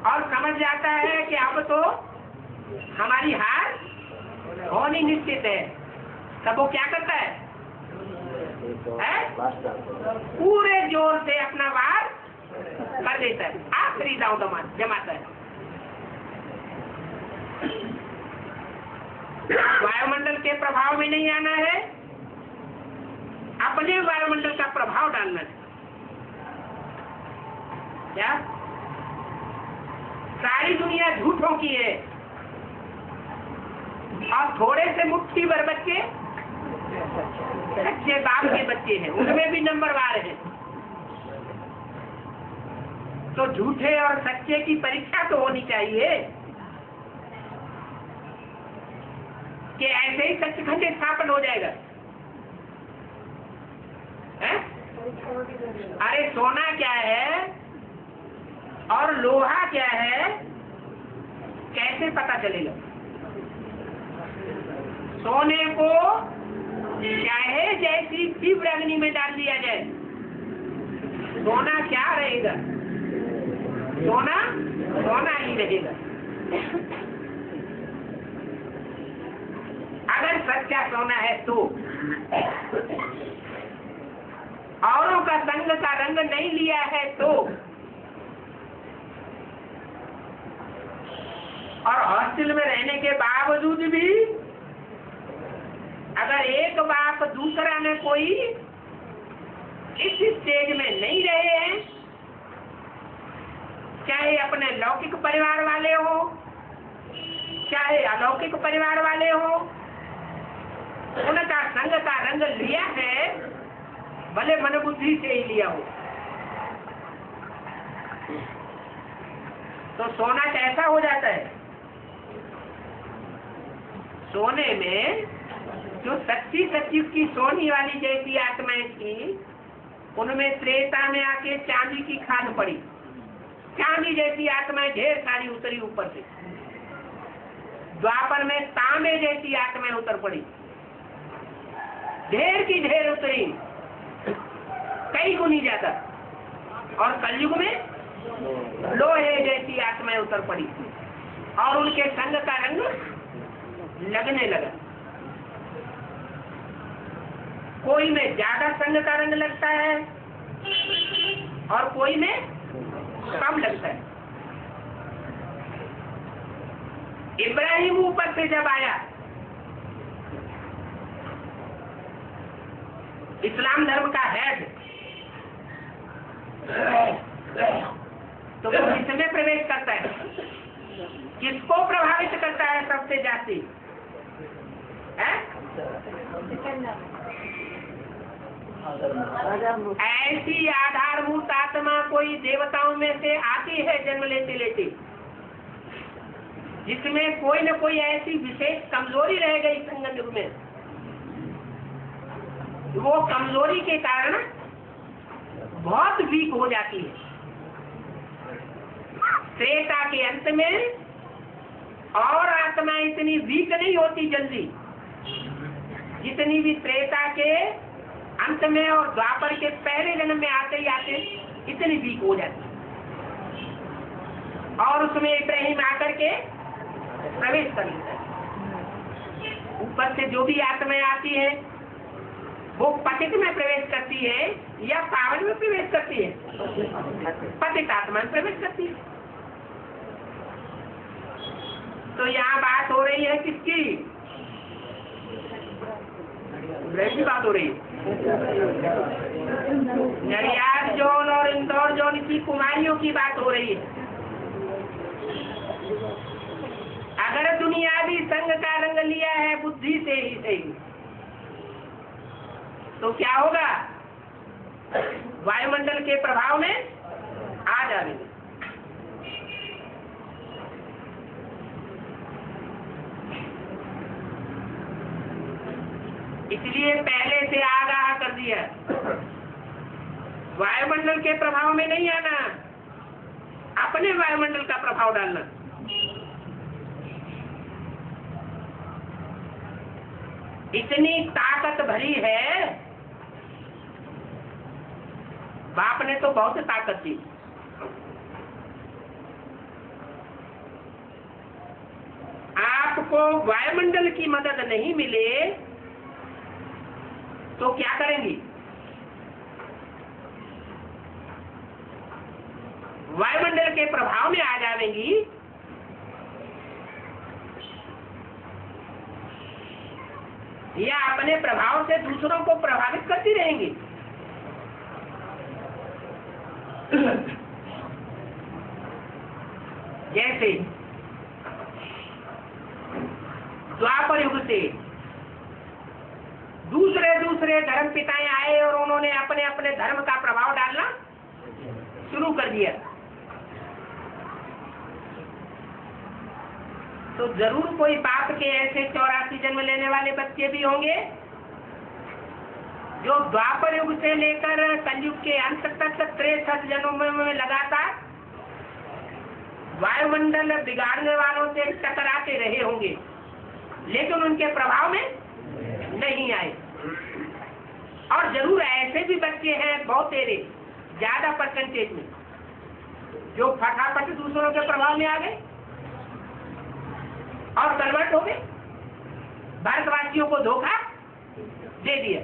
और समझ जाता है कि अब तो हमारी हार होनी निश्चित है, तब वो क्या करता है? पूरे जोर से अपना वार कर देता है, आखिरी दांव जमाता है। वायुमंडल के प्रभाव में नहीं आना है, अपने वायुमंडल का प्रभाव डालना है। क्या सारी दुनिया झूठों की है और थोड़े से मुट्ठी भर बच्चे सच्चे बाप के बच्चे हैं, उनमें भी नंबरवार है। तो झूठे और सच्चे की परीक्षा तो होनी चाहिए कि ऐसे ही सचखंड स्थापन हो जाएगा। है? अरे सोना क्या है और लोहा क्या है, कैसे पता चलेगा? सोने को चाहे जैसी तीव्र अग्नि में डाल दिया जाए, सोना क्या रहेगा? सोना सोना ही रहेगा। अगर सच्चा सोना है तो औरों का संग का रंग नहीं लिया है तो, और हॉस्टल में रहने के बावजूद भी अगर एक बाप दूसरा में कोई इस स्टेज में नहीं रहे हैं, चाहे अपने लौकिक परिवार वाले हो चाहे अलौकिक परिवार वाले हो, उनका संग का रंग लिया है, भले मन बुद्धि से ही लिया हो, तो सोना कैसा हो जाता है? सोने में जो सच्ची सच्ची की सोनी वाली जैसी आत्माएं थी, उनमें त्रेता में आके चांदी की खाद पड़ी, चांदी जैसी आत्माएं ढेर सारी उतरी ऊपर से। द्वापर में तांबे जैसी आत्माएं उतर पड़ी, ढेर की ढेर उतरी, कई गुनी ज्यादा। और कलयुग में लोहे जैसी आत्माएं उतर पड़ी और उनके संग का रंग लगने लगा। कोई में ज्यादा संग का रंग लगता है और कोई में कम लगता है। इब्राहिम ऊपर से जब आया, इस्लाम धर्म का हेड, तो वो किसमें प्रवेश करता है? किसको प्रभावित करता है सबसे जाती? ऐसी आधारभूत आत्मा कोई देवताओं में से आती है जन्म लेते लेते, जिसमें कोई न कोई ऐसी विशेष कमजोरी रह गई संगम युग में। वो कमजोरी के कारण बहुत वीक हो जाती है। त्रेता के अंत में और आत्मा इतनी वीक नहीं होती जल्दी, जितनी भी त्रेता के अंत में और द्वापर के पहले जन्म में आते ही आते इतनी वीक हो जाती, और उसमें इब्राहिम आकर के प्रवेश कर लेता है। ऊपर से जो भी आत्माएं आती है वो पतित में प्रवेश करती है या पावन में प्रवेश करती है? पतित आत्मा में प्रवेश करती है। तो यहाँ बात हो रही है किसकी? की बात हो रही है। नडियाद जोन और इंदौर जोन की कुमारियों की बात हो रही है। अगर दुनियावी संग का रंग लिया है बुद्धि से ही सही, तो क्या होगा? वायुमंडल के प्रभाव में आ जाएंगे। इसलिए पहले से आगाह कर दिया, वायुमंडल के प्रभाव में नहीं आना, अपने वायुमंडल का प्रभाव डालना। इतनी ताकत भरी है, बाप ने तो बहुत ताकत दी। आपको वायुमंडल की मदद नहीं मिले तो क्या करेंगी? वायुमंडल के प्रभाव में आ जाएंगी या अपने प्रभाव से दूसरों को प्रभावित करती रहेंगी? जैसे द्वापर युग से दूसरे धर्म पिताएं आए और उन्होंने अपने अपने धर्म का प्रभाव डालना शुरू कर दिया, तो जरूर कोई बाप के ऐसे 84 जन्म लेने वाले बच्चे भी होंगे जो द्वापर युग से लेकर कलयुग के अंत तक 63 जन्मों में लगातार वायुमंडल बिगाड़ने वालों से टकराते रहे होंगे, लेकिन उनके प्रभाव में नहीं आए। और जरूर ऐसे भी बच्चे हैं बहुत तेरे, ज्यादा परसेंटेज में, जो फटाफट दूसरों के प्रभाव में आ गए और कन्वर्ट हो गए, भारतवासियों को धोखा दे दिया,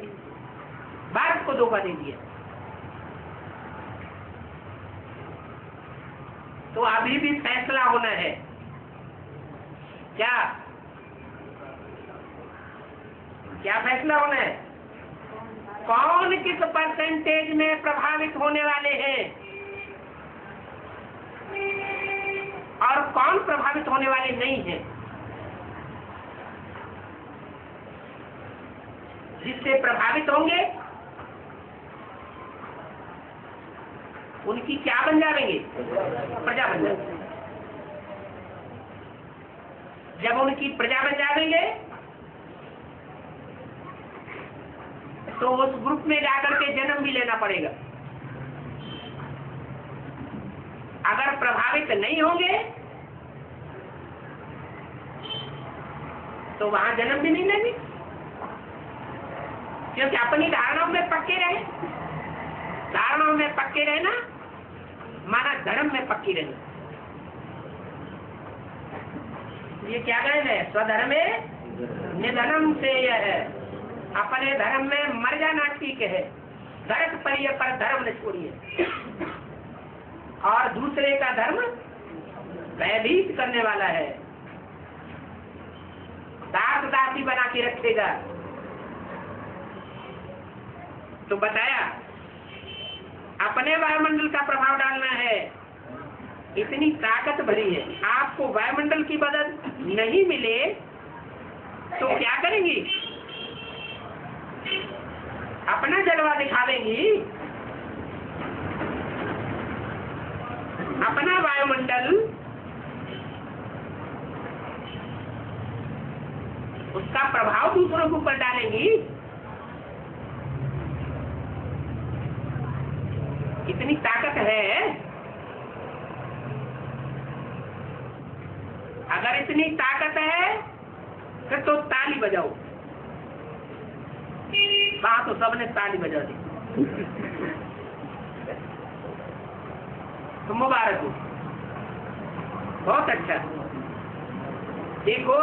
भारत को धोखा दे दिया। तो अभी भी फैसला होना है। क्या फैसला होना है? कौन किस परसेंटेज में प्रभावित होने वाले हैं और कौन प्रभावित होने वाले नहीं हैं। जिससे प्रभावित होंगे उनकी क्या बन जाएंगे? प्रजा बन जाएंगे। जब उनकी प्रजा बन जाएंगे तो उस ग्रुप में जाकर के जन्म भी लेना पड़ेगा। अगर प्रभावित नहीं होंगे तो वहां जन्म भी नहीं लेंगे, क्योंकि अपनी धारणाओं में पक्के रहे। धारणाओं में पक्के रहना माना धर्म में पक्की रहना। ये क्या कहना है? स्वधर्मे निधनम से यह है, अपने धर्म में मर जाना ठीक है, धर्म परिय पर धर्म न छोड़िए। और दूसरे का धर्म भयभीत करने वाला है, दास दासी बना के रखेगा। तो बताया अपने वायुमंडल का प्रभाव डालना है, इतनी ताकत भरी है। आपको वायुमंडल की मदद नहीं मिले तो क्या करेंगी? अपना जलवा दिखावेंगी, अपना वायुमंडल, उसका प्रभाव दूसरों के ऊपर डालेंगी। इतनी ताकत है। अगर इतनी ताकत है फिर तो ताली बजाओ। वहां तो सबने ताली बजा दी, तो मुबारक हो, बहुत अच्छा। देखो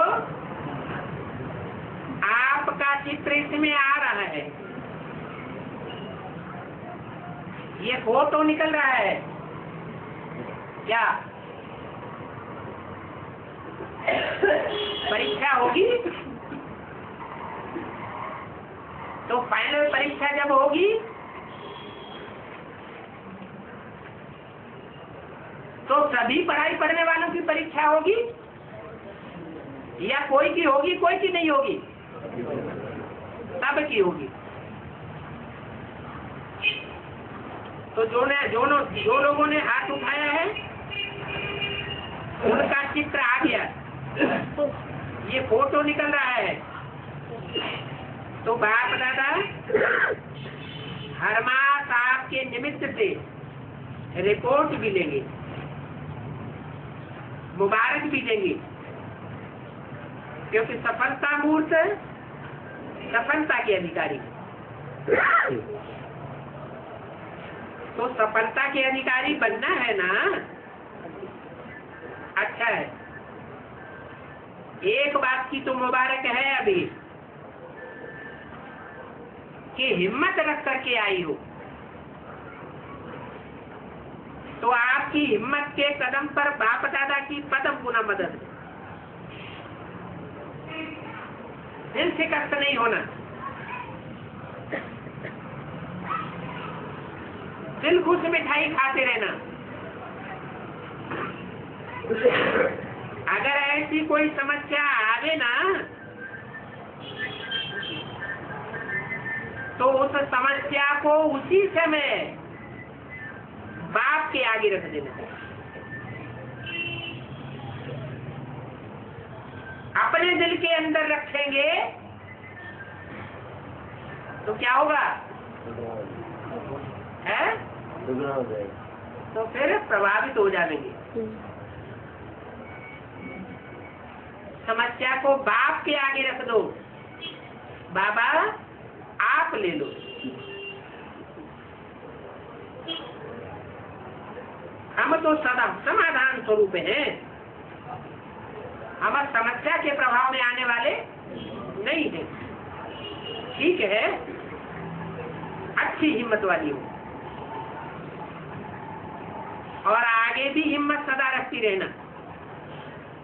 आपका चित्र इसमें आ रहा है, ये फोटो निकल रहा है। क्या परीक्षा होगी तो फाइनल परीक्षा जब होगी तो सभी पढ़ाई पढ़ने वालों की परीक्षा होगी या कोई की होगी कोई की नहीं होगी? सब की होगी। तो जो लोगों ने हाथ उठाया है उनका चित्र आ गया, ये फोटो निकल रहा है। तो बाप दादा हर मास आपके निमित्त से रिपोर्ट भी लेंगे, मुबारक भी देंगे, क्योंकि सफलता मूर्त सफलता के अधिकारी। तो सफलता के अधिकारी बनना है ना, अच्छा है। एक बात की तो मुबारक है अभी कि हिम्मत रख करके आई हो, तो आपकी हिम्मत के कदम पर बाप दादा की पदम गुना मदद। दिल से कष्ट नहीं होना, दिल खुश मिठाई खाते रहना। अगर ऐसी कोई समस्या आवे ना तो उस समस्या को उसी समय बाप के आगे रख देना। अपने दिल के अंदर रखेंगे तो क्या होगा है? तो फिर प्रभावित हो जाएंगे। समस्या को बाप के आगे रख दो, बाबा आप ले लो। हम तो सदा समाधान स्वरूप हैं, हम समस्या के प्रभाव में आने वाले नहीं हैं। ठीक है, अच्छी हिम्मत वाली हो और आगे भी हिम्मत सदा रखती रहना।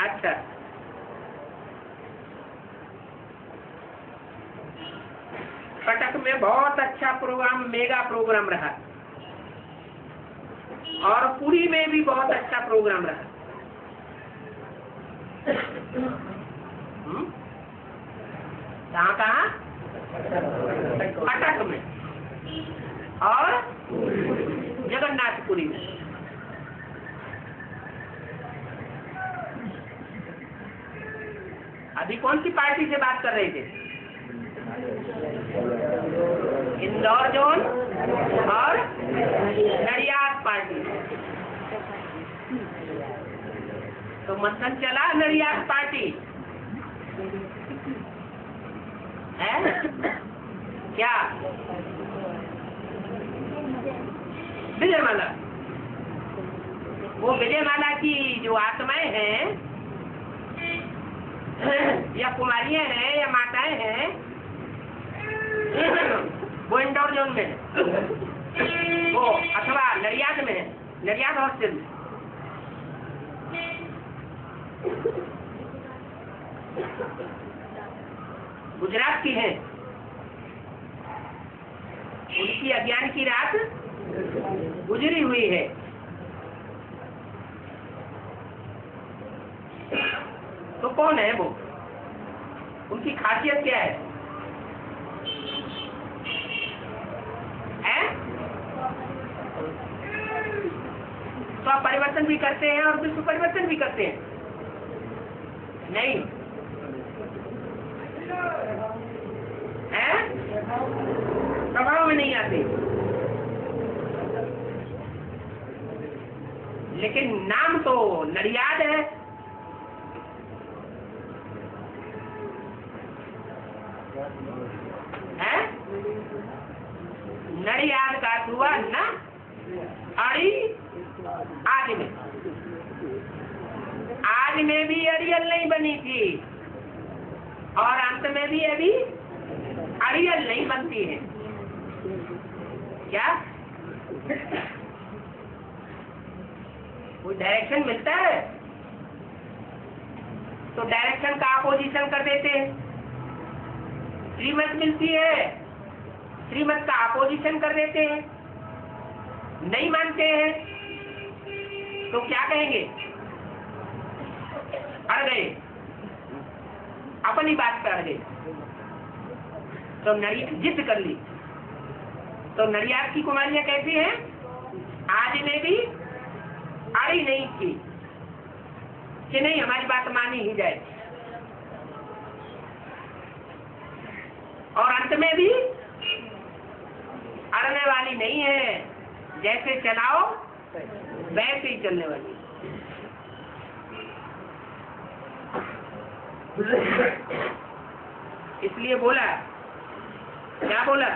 अच्छा, कटक में बहुत अच्छा प्रोग्राम, मेगा प्रोग्राम रहा और पुरी में भी बहुत अच्छा प्रोग्राम रहा। कहाँ कहाँ? कटक में और जगन्नाथपुरी में। अभी कौन सी पार्टी से बात कर रहे थे? इंदौर जोन और नडियाद पार्टी। तो मंथन चला नडियाद पार्टी है क्या? विजयमाला, वो विजयमाला की जो आत्माएं हैं या कुमारियां हैं या माताएं हैं, वो इंदौर जोन में है, वो अथवा नडियाद में है, नडियाद हॉस्टल में। गुजरात की है, उनकी अज्ञान की रात गुजरी हुई है। तो कौन है वो? उनकी खासियत क्या है? तो आप परिवर्तन भी करते हैं और विश्व परिवर्तन भी करते हैं? नहीं है, प्रभाव में नहीं आते। लेकिन नाम तो नडियाद है। नडियाद का हुआ ना अड़ी आज में भी अड़ियल नहीं बनी थी और अंत में भी अभी अड़ियल नहीं बनती है। क्या कोई डायरेक्शन मिलता है तो डायरेक्शन का अपोजिशन कर देते हैं। श्रीमत मिलती है, श्रीमत का अपोजिशन कर देते हैं। नहीं मानते हैं तो क्या कहेंगे? अड़ गए, अपनी बात पे अड़ गए। तो जिद कर ली। तो नडियाद की कुमारियां कैसी हैं? आज में भी अड़ी नहीं थी कि नहीं हमारी बात मानी ही जाए, और अंत में भी अड़ने वाली नहीं है। जैसे चलाओ वैसे ही चलने वाली। इसलिए बोला, क्या बोला?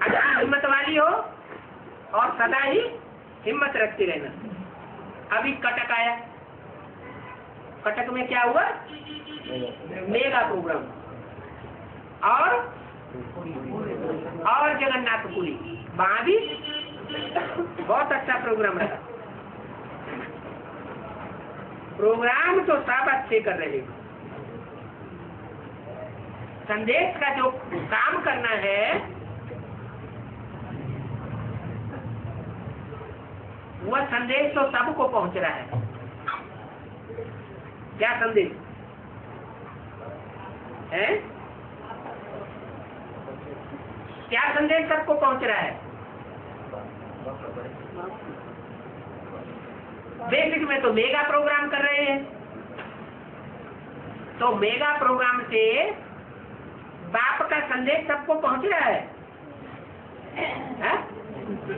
अगर हिम्मत वाली हो और सदा ही हिम्मत रखती रहना। अभी कटक आया, कटक में क्या हुआ? Mega programme. और जगन्नाथपुरी, वहां भी बहुत अच्छा प्रोग्राम रहा। प्रोग्राम तो सब अच्छे कर रहे हैं, संदेश का जो काम करना है वह संदेश तो सबको पहुंच रहा है। क्या संदेश है? क्या संदेश सबको पहुंच रहा है? बेसिक में तो मेगा प्रोग्राम कर रहे हैं, तो मेगा प्रोग्राम से बाप का संदेश सबको पहुंच रहा है?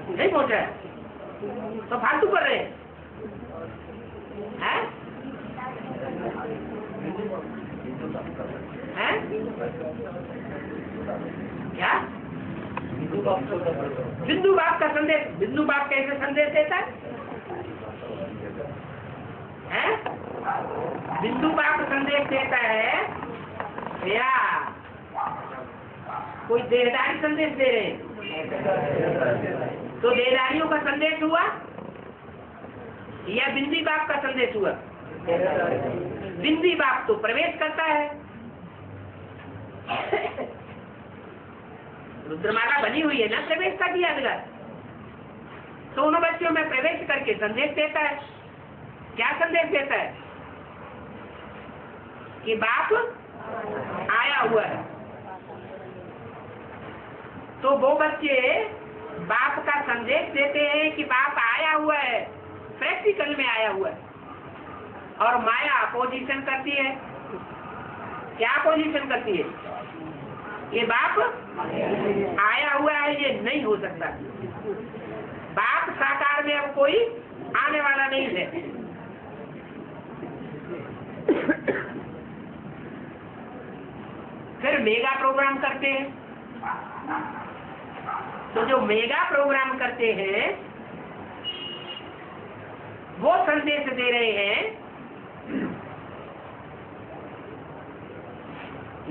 नहीं पहुंच रहा है तो फालतू कर रहे हैं? क्या बिंदु बाप का संदेश? बिंदु बाप कैसे संदेश देता है? बिंदु बाप संदेश देता है या कोई देहदारी संदेश दे रहे हैं? तो देहदारियों का संदेश हुआ या बिंदी बाप का संदेश हुआ? बिंदी बाप तो प्रवेश करता है, रुद्रमाला बनी हुई है ना प्रवेश का दिया गया, तो उन बच्चों में प्रवेश करके संदेश देता है। क्या संदेश देता है? कि बाप आया हुआ है। तो वो बच्चे बाप का संदेश देते हैं कि बाप आया हुआ है, प्रैक्टिकल में आया हुआ है। और माया अपोजिशन करती है। क्या अपोजिशन करती है? ये बाप आया हुआ है, ये नहीं हो सकता। बाप साकार में अब कोई आने वाला नहीं है। फिर मेगा प्रोग्राम करते हैं। तो जो मेगा प्रोग्राम करते हैं वो संदेश दे रहे हैं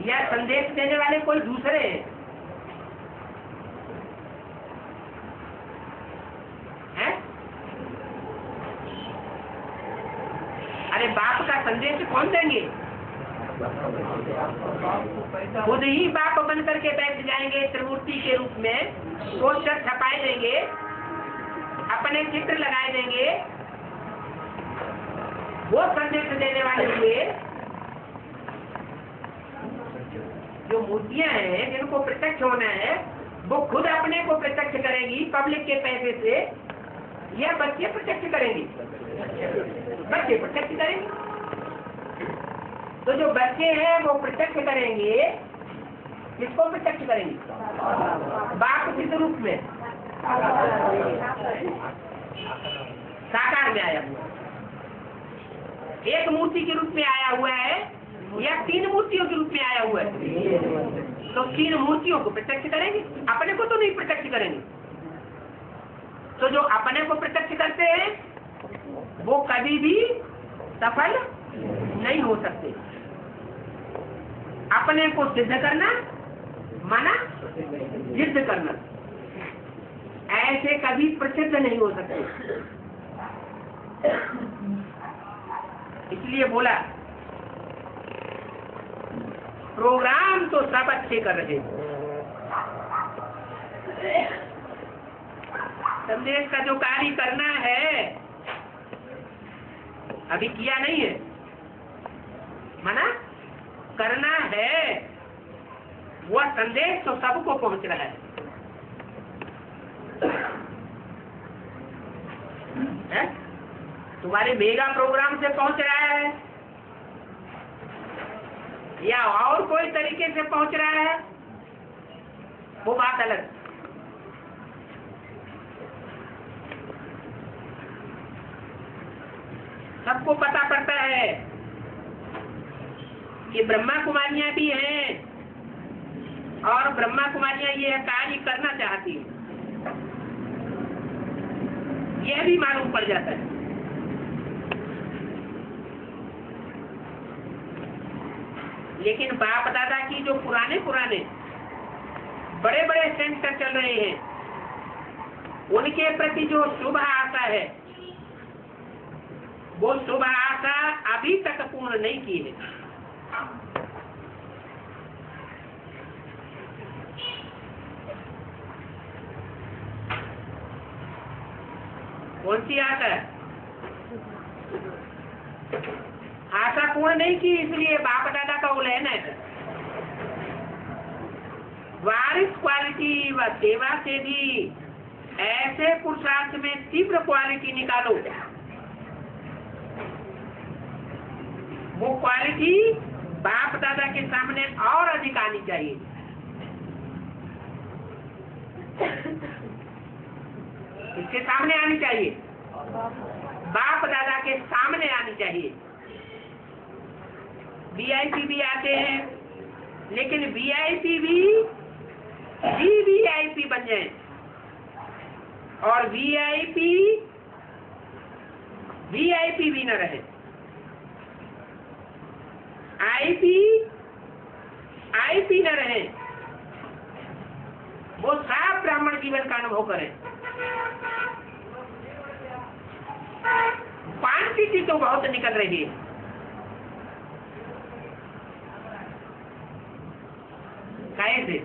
या संदेश देने वाले कोई दूसरे हैं? अरे बाप का संदेश कौन देंगे? खुद ही बाप बन करके बैठ जाएंगे त्रिमूर्ति के रूप में, पोस्टर छपाए देंगे, अपने चित्र लगाए देंगे। वो संदेश देने वाले हुए। जो मूर्तियां हैं जिनको प्रत्यक्ष होना है वो खुद अपने को प्रत्यक्ष करेंगी पब्लिक के पैसे से, या बच्चे प्रत्यक्ष करेंगे? बच्चे प्रत्यक्ष करेंगे। तो जो बच्चे हैं वो प्रत्यक्ष करेंगे। किसको प्रत्यक्ष करेंगे? बाप किस रूप में? साकार में आया हुआ, एक मूर्ति के रूप में आया हुआ है या 3 मूर्तियों के रूप में आया हुआ है? तो 3 मूर्तियों को प्रत्यक्ष करेंगे, अपने को तो नहीं प्रत्यक्ष करेंगे। तो जो अपने को प्रत्यक्ष करते हैं वो कभी भी सफल नहीं हो सकते। अपने को सिद्ध करना माना सिद्ध करना, ऐसे कभी प्रसिद्ध नहीं हो सकते। इसलिए बोला प्रोग्राम तो सब अच्छे कर रहे हैं, संदेश का जो कार्य करना है अभी किया नहीं है, माना करना है। वह संदेश तो सबको पहुंच रहा है? तुम्हारे मेगा प्रोग्राम से पहुंच रहा है या और कोई तरीके से पहुंच रहा है, वो बात अलग। सबको पता पड़ता है कि ब्रह्मा कुमारियां भी हैं और ब्रह्मा कुमारियां ये कार्य करना चाहती हैं, यह भी मालूम पड़ जाता है। लेकिन बाप दादा की जो पुराने पुराने बड़े बड़े सेंटर चल रहे हैं, उनके प्रति जो शुभ आशा है, वो शुभ आशा अभी तक पूर्ण नहीं की है। कौन सी आशा है? आशा पूर्ण नहीं की, इसलिए बाप दादा का उल्लंघन है। वारिस क्वालिटी व सेवा से भी ऐसे पुरुषार्थ में तीव्र क्वालिटी निकालो, वो क्वालिटी बाप दादा के सामने और अधिक आनी चाहिए। इसके सामने आनी चाहिए, बाप दादा के सामने आनी चाहिए। वीआईपी भी आते हैं, लेकिन वीआईपी भी वीवीआईपी बन जाए, और वीआईपी वीआईपी भी न रहे। आईपी आईपी न रहे, वो साफ ब्राह्मण जीवन का अनुभव करें। क्वांटिटी तो बहुत निकल रही है, कैसे?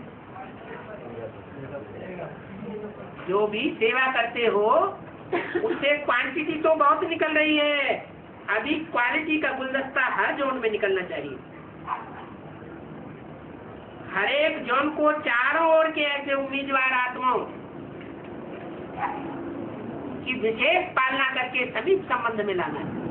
जो भी सेवा करते हो उससे क्वांटिटी तो बहुत निकल रही है, अभी क्वालिटी का गुलदस्ता हर जोन में निकलना चाहिए। हर एक जोन को चारों ओर के ऐसे उम्मीदवार आत्माओं की विशेष पालना करके सभी संबंध में लाना है।